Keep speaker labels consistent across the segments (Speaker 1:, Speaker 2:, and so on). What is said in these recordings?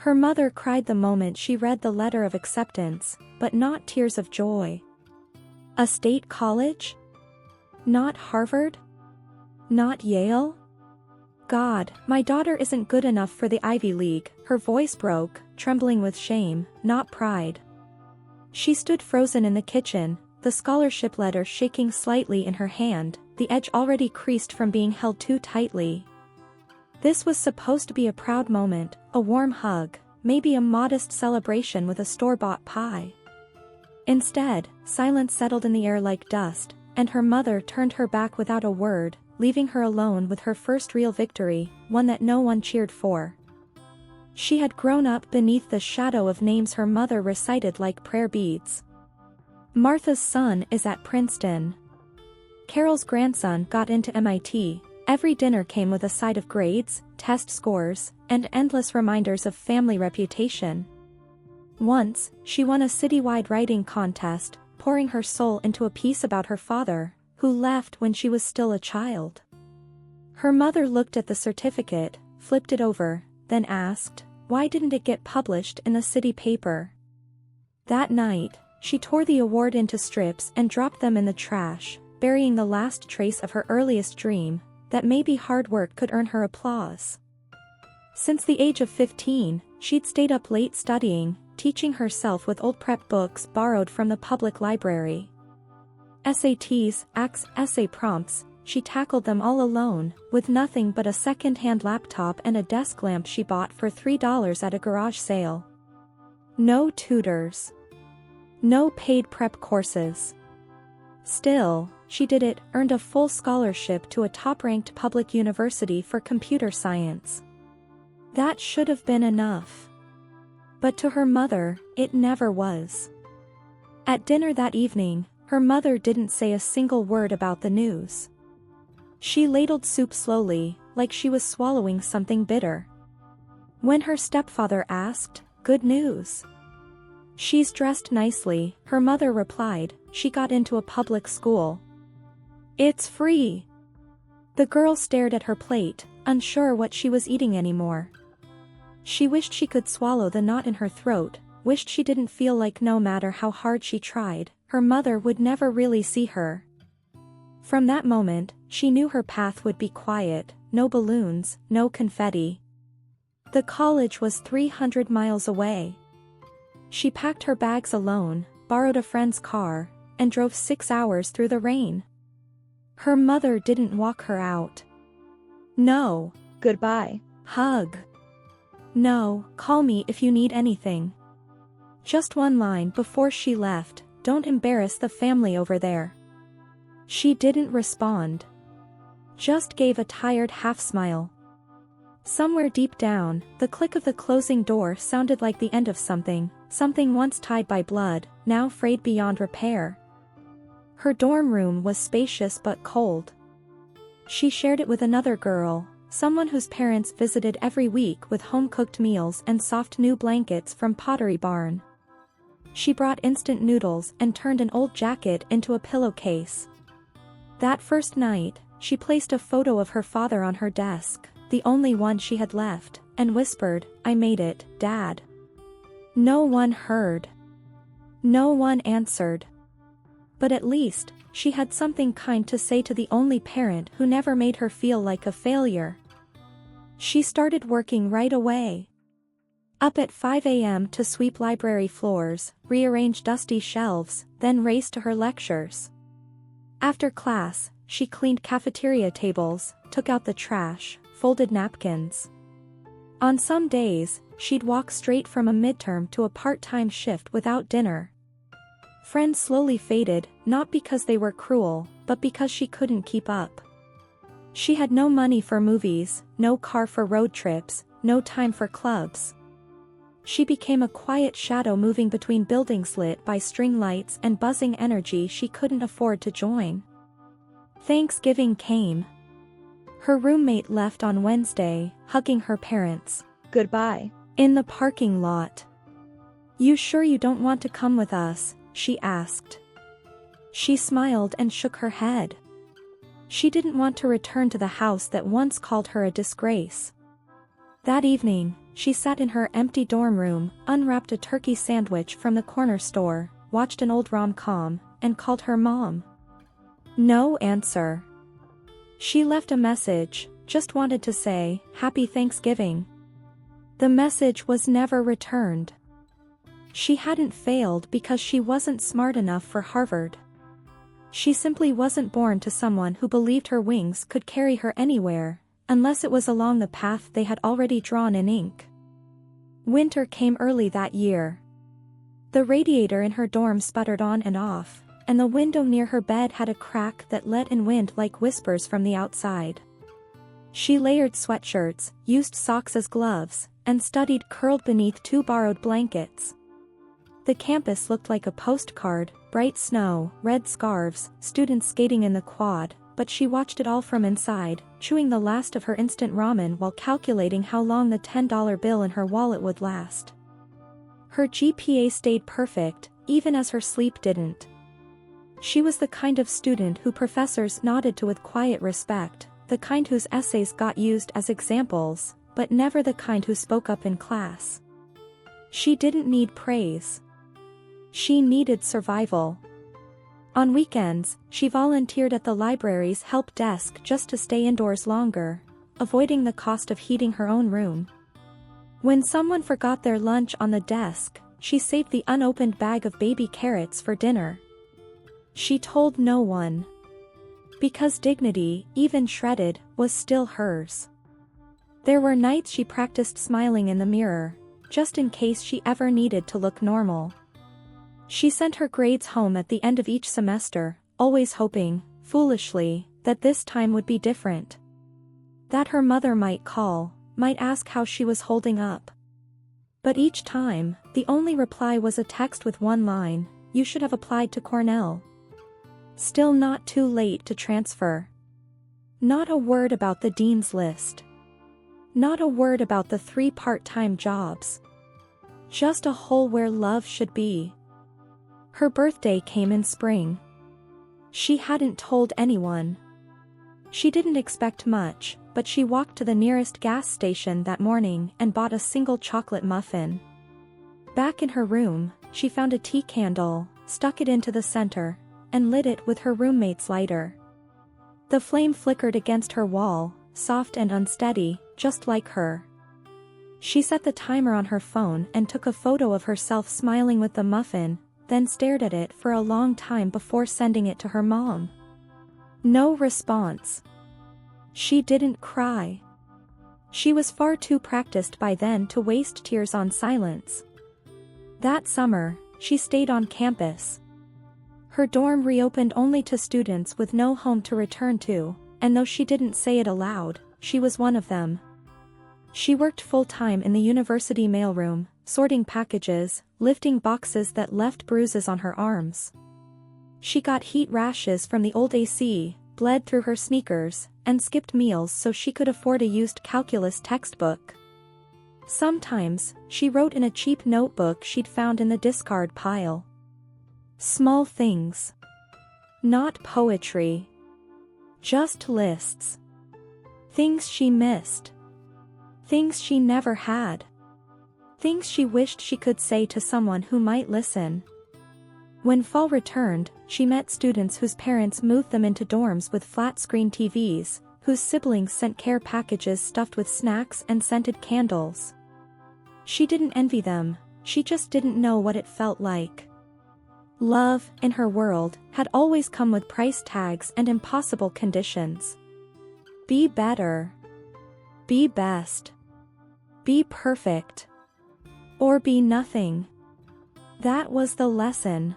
Speaker 1: Her mother cried the moment she read the letter of acceptance, but not tears of joy. A state college? Not Harvard? Not Yale? God, my daughter isn't good enough for the Ivy League. Her voice broke, trembling with shame, not pride. She stood frozen in the kitchen, the scholarship letter shaking slightly in her hand, the edge already creased from being held too tightly. This was supposed to be a proud moment, a warm hug, maybe a modest celebration with a store-bought pie. Instead, silence settled in the air like dust, and her mother turned her back without a word, leaving her alone with her first real victory, one that no one cheered for. She had grown up beneath the shadow of names her mother recited like prayer beads. Martha's son is at Princeton. Carol's grandson got into MIT. Every dinner came with a side of grades, test scores, and endless reminders of family reputation. Once, she won a citywide writing contest, pouring her soul into a piece about her father, who left when she was still a child. Her mother looked at the certificate, flipped it over, then asked, why didn't it get published in a city paper? That night, she tore the award into strips and dropped them in the trash, burying the last trace of her earliest dream, that maybe hard work could earn her applause. Since the age of 15, she'd stayed up late studying, teaching herself with old prep books borrowed from the public library. SATs, ACTs, essay prompts, she tackled them all alone, with nothing but a second-hand laptop and a desk lamp she bought for $3 at a garage sale. No tutors. No paid prep courses. Still, she did it, earned a full scholarship to a top-ranked public university for computer science. That should have been enough. But to her mother, it never was. At dinner that evening, her mother didn't say a single word about the news. She ladled soup slowly, like she was swallowing something bitter. When her stepfather asked, "Good news?" "She's dressed nicely," her mother replied. "She got into a public school." "It's free." The girl stared at her plate, unsure what she was eating anymore. She wished she could swallow the knot in her throat, wished she didn't feel like no matter how hard she tried, her mother would never really see her. From that moment, she knew her path would be quiet, no balloons, no confetti. The college was 300 miles away. She packed her bags alone, borrowed a friend's car, and drove 6 hours through the rain. Her mother didn't walk her out. No, goodbye, hug. No, call me if you need anything. Just one line before she left, "Don't embarrass the family over there." She didn't respond. Just gave a tired half-smile. Somewhere deep down, the click of the closing door sounded like the end of something once tied by blood, now frayed beyond repair. Her dorm room was spacious but cold. She shared it with another girl, someone whose parents visited every week with home-cooked meals and soft new blankets from Pottery Barn. She brought instant noodles and turned an old jacket into a pillowcase. That first night, she placed a photo of her father on her desk, the only one she had left, and whispered, "I made it, Dad." No one heard. No one answered. But at least, she had something kind to say to the only parent who never made her feel like a failure. She started working right away. Up at 5 a.m. to sweep library floors, rearrange dusty shelves, then race to her lectures. After class, she cleaned cafeteria tables, took out the trash, folded napkins. On some days, she'd walk straight from a midterm to a part-time shift without dinner. Friends slowly faded, not because they were cruel, but because she couldn't keep up. She had no money for movies, no car for road trips, no time for clubs. She became a quiet shadow moving between buildings lit by string lights and buzzing energy she couldn't afford to join. Thanksgiving came. Her roommate left on Wednesday, hugging her parents goodbye in the parking lot. "You sure you don't want to come with us?" she asked. She smiled and shook her head. She didn't want to return to the house that once called her a disgrace. That evening, she sat in her empty dorm room, unwrapped a turkey sandwich from the corner store, watched an old rom-com, and called her mom. No answer. She left a message, just wanted to say, "Happy Thanksgiving." The message was never returned. She hadn't failed because she wasn't smart enough for Harvard. She simply wasn't born to someone who believed her wings could carry her anywhere, unless it was along the path they had already drawn in ink. Winter came early that year. The radiator in her dorm sputtered on and off, and the window near her bed had a crack that let in wind like whispers from the outside. She layered sweatshirts, used socks as gloves, and studied curled beneath 2 borrowed blankets. The campus looked like a postcard, bright snow, red scarves, students skating in the quad, but she watched it all from inside, chewing the last of her instant ramen while calculating how long the $10 bill in her wallet would last. Her GPA stayed perfect, even as her sleep didn't. She was the kind of student who professors nodded to with quiet respect, the kind whose essays got used as examples, but never the kind who spoke up in class. She didn't need praise. She needed survival. On weekends, she volunteered at the library's help desk just to stay indoors longer, avoiding the cost of heating her own room. When someone forgot their lunch on the desk, she saved the unopened bag of baby carrots for dinner. She told no one. Because dignity, even shredded, was still hers. There were nights she practiced smiling in the mirror, just in case she ever needed to look normal. She sent her grades home at the end of each semester, always hoping, foolishly, that this time would be different. That her mother might call, might ask how she was holding up. But each time, the only reply was a text with one line, "You should have applied to Cornell." Still not too late to transfer. Not a word about the dean's list. Not a word about the 3 part-time jobs. Just a hole where love should be. Her birthday came in spring. She hadn't told anyone. She didn't expect much, but she walked to the nearest gas station that morning and bought a single chocolate muffin. Back in her room, she found a tea candle, stuck it into the center, and lit it with her roommate's lighter. The flame flickered against her wall, soft and unsteady, just like her. She set the timer on her phone and took a photo of herself smiling with the muffin, then stared at it for a long time before sending it to her mom. No response. She didn't cry. She was far too practiced by then to waste tears on silence. That summer, she stayed on campus. Her dorm reopened only to students with no home to return to, and though she didn't say it aloud, she was one of them. She worked full-time in the university mailroom, sorting packages, lifting boxes that left bruises on her arms. She got heat rashes from the old AC, bled through her sneakers, and skipped meals so she could afford a used calculus textbook. Sometimes, she wrote in a cheap notebook she'd found in the discard pile. Small things. Not poetry. Just lists. Things she missed. Things she never had. Things she wished she could say to someone who might listen. When fall returned, she met students whose parents moved them into dorms with flat-screen TVs, whose siblings sent care packages stuffed with snacks and scented candles. She didn't envy them, she just didn't know what it felt like. Love, in her world, had always come with price tags and impossible conditions. Be better. Be best. Be perfect. Or be nothing. That was the lesson.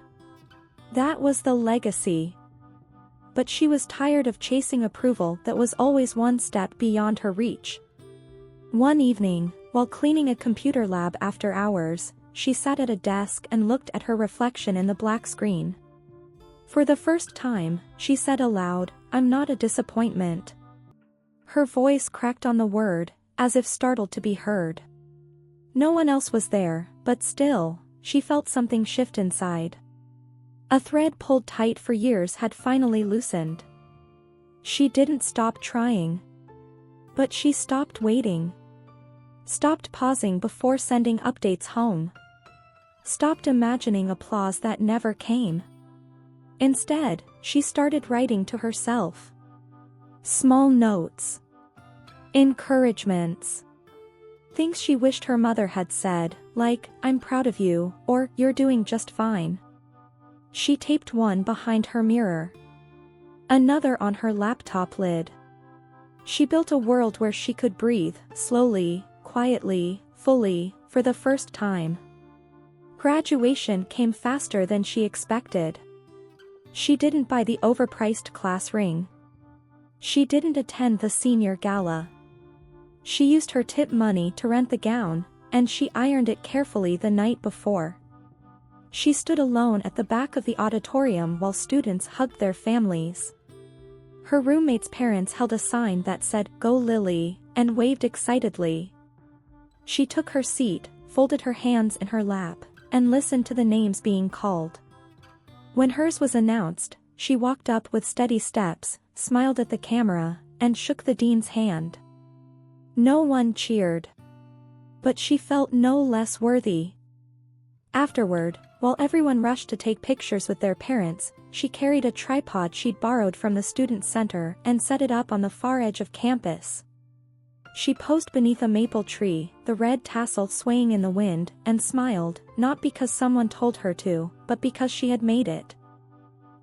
Speaker 1: That was the legacy. But she was tired of chasing approval that was always one step beyond her reach. One evening, while cleaning a computer lab after hours, she sat at a desk and looked at her reflection in the black screen. For the first time, she said aloud, "I'm not a disappointment." Her voice cracked on the word, as if startled to be heard. No one else was there, but still, she felt something shift inside. A thread pulled tight for years had finally loosened. She didn't stop trying. But she stopped waiting. Stopped pausing before sending updates home. Stopped imagining applause that never came. Instead, she started writing to herself. Small notes. Encouragements. Things she wished her mother had said, like, "I'm proud of you," or "You're doing just fine." She taped one behind her mirror. Another on her laptop lid. She built a world where she could breathe, slowly, quietly, fully, for the first time. Graduation came faster than she expected. She didn't buy the overpriced class ring. She didn't attend the senior gala. She used her tip money to rent the gown, and she ironed it carefully the night before. She stood alone at the back of the auditorium while students hugged their families. Her roommate's parents held a sign that said, "Go Lily," and waved excitedly. She took her seat, folded her hands in her lap, and listened to the names being called. When hers was announced, she walked up with steady steps, smiled at the camera, and shook the dean's hand. No one cheered. But she felt no less worthy. Afterward, while everyone rushed to take pictures with their parents, she carried a tripod she'd borrowed from the student center and set it up on the far edge of campus. She posed beneath a maple tree, the red tassel swaying in the wind, and smiled, not because someone told her to, but because she had made it.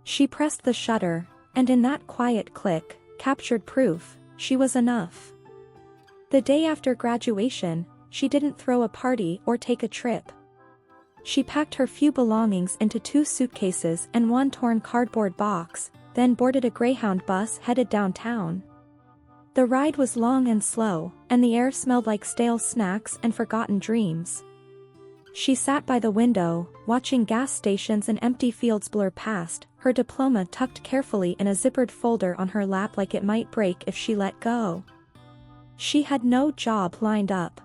Speaker 1: She pressed the shutter, and in that quiet click, captured proof, she was enough. The day after graduation, she didn't throw a party or take a trip. She packed her few belongings into 2 suitcases and 1 torn cardboard box, then boarded a Greyhound bus headed downtown. The ride was long and slow, and the air smelled like stale snacks and forgotten dreams. She sat by the window, watching gas stations and empty fields blur past, her diploma tucked carefully in a zippered folder on her lap like it might break if she let go. She had no job lined up.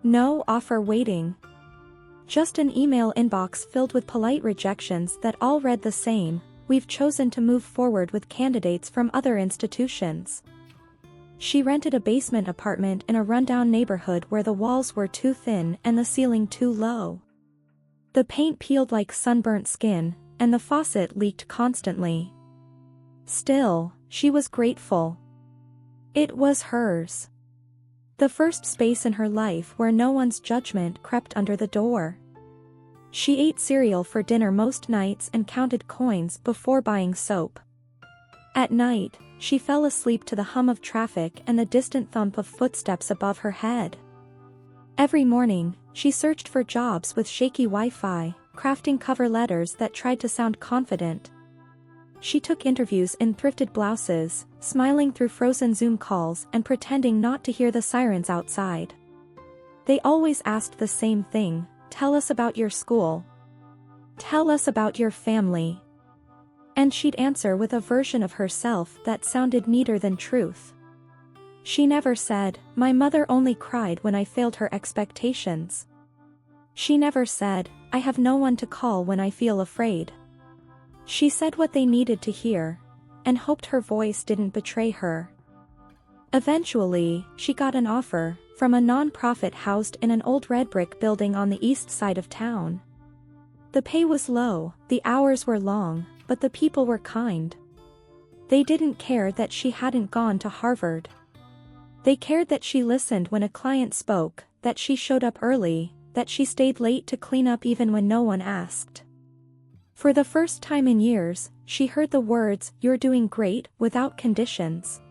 Speaker 1: No offer waiting. Just an email inbox filled with polite rejections that all read the same: "We've chosen to move forward with candidates from other institutions." She rented a basement apartment in a rundown neighborhood where the walls were too thin and the ceiling too low. The paint peeled like sunburnt skin, and the faucet leaked constantly. Still, she was grateful. It was hers. The first space in her life where no one's judgment crept under the door. She ate cereal for dinner most nights and counted coins before buying soap. At night, she fell asleep to the hum of traffic and the distant thump of footsteps above her head. Every morning, she searched for jobs with shaky Wi-Fi, crafting cover letters that tried to sound confident. She took interviews in thrifted blouses, smiling through frozen Zoom calls and pretending not to hear the sirens outside. They always asked the same thing: "Tell us about your school. Tell us about your family." And she'd answer with a version of herself that sounded neater than truth. She never said, "My mother only cried when I failed her expectations." She never said, "I have no one to call when I feel afraid." She said what they needed to hear, and hoped her voice didn't betray her. Eventually, she got an offer from a non-profit housed in an old red brick building on the east side of town. The pay was low, the hours were long, but the people were kind. They didn't care that she hadn't gone to Harvard. They cared that she listened when a client spoke, that she showed up early, that she stayed late to clean up even when no one asked. For the first time in years, she heard the words, "You're doing great," without conditions.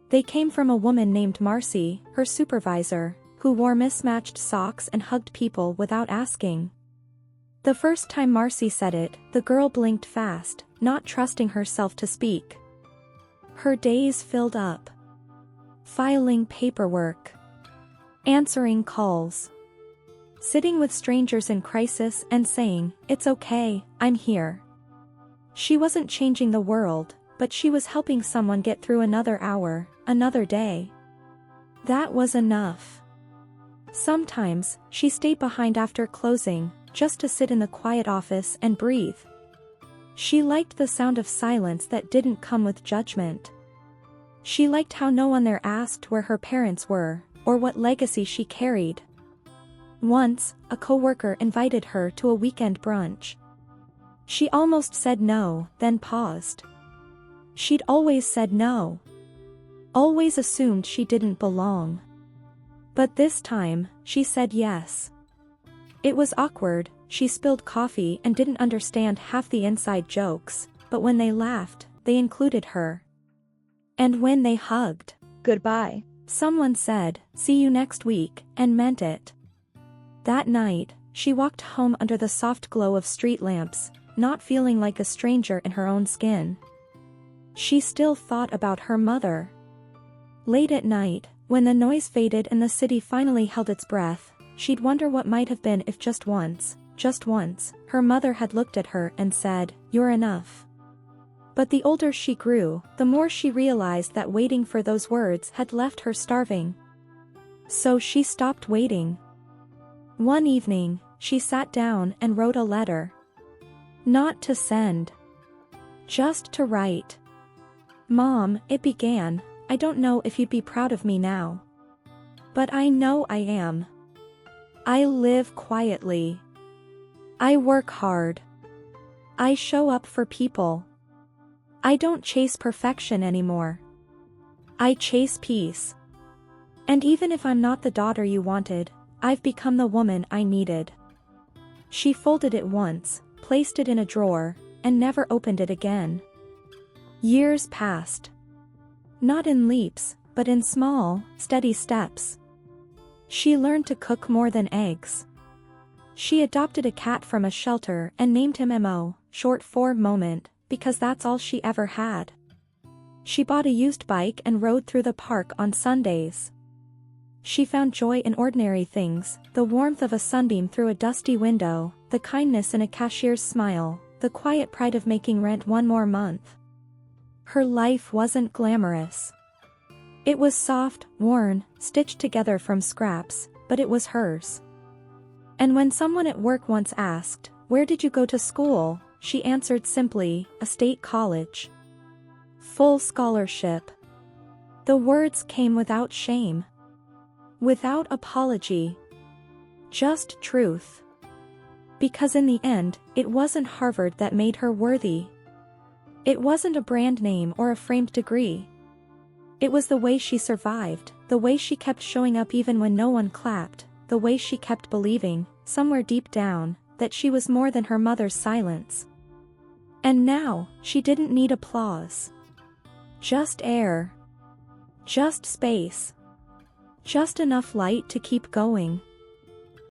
Speaker 1: They came from a woman named Marcy, her supervisor, who wore mismatched socks and hugged people without asking. The first time Marcy said it, the girl blinked fast, not trusting herself to speak. Her days filled up. Filing paperwork. Answering calls. Sitting with strangers in crisis and saying, "It's okay, I'm here." She wasn't changing the world, but she was helping someone get through another hour, another day. That was enough. Sometimes, she stayed behind after closing, just to sit in the quiet office and breathe. She liked the sound of silence that didn't come with judgment. She liked how no one there asked where her parents were, or what legacy she carried. Once, a coworker invited her to a weekend brunch. She almost said no, then paused. She'd always said no. Always assumed she didn't belong. But this time, she said yes. It was awkward, she spilled coffee and didn't understand half the inside jokes, but when they laughed, they included her. And when they hugged goodbye, someone said, "See you next week," and meant it. That night, she walked home under the soft glow of street lamps, not feeling like a stranger in her own skin. She still thought about her mother. Late at night, when the noise faded and the city finally held its breath, she'd wonder what might have been if just once, her mother had looked at her and said, "You're enough." But the older she grew, the more she realized that waiting for those words had left her starving. So she stopped waiting. One evening, she sat down and wrote a letter. Not to send. Just to write. "Mom," it began, "I don't know if you'd be proud of me now. But I know I am. I live quietly. I work hard. I show up for people. I don't chase perfection anymore. I chase peace. And even if I'm not the daughter you wanted, I've become the woman I needed." She folded it once, placed it in a drawer, and never opened it again. Years passed. Not in leaps, but in small, steady steps. She learned to cook more than eggs. She adopted a cat from a shelter and named him Mo, short for Moment, because that's all she ever had. She bought a used bike and rode through the park on Sundays. She found joy in ordinary things, the warmth of a sunbeam through a dusty window, the kindness in a cashier's smile, the quiet pride of making rent one more month. Her life wasn't glamorous. It was soft, worn, stitched together from scraps, but it was hers. And when someone at work once asked, "Where did you go to school?" she answered simply, "A state college. Full scholarship." The words came without shame. Without apology. Just truth. Because in the end, it wasn't Harvard that made her worthy. It wasn't a brand name or a framed degree. It was the way she survived, the way she kept showing up even when no one clapped, the way she kept believing, somewhere deep down, that she was more than her mother's silence. And now, she didn't need applause. Just air. Just space. Just enough light to keep going.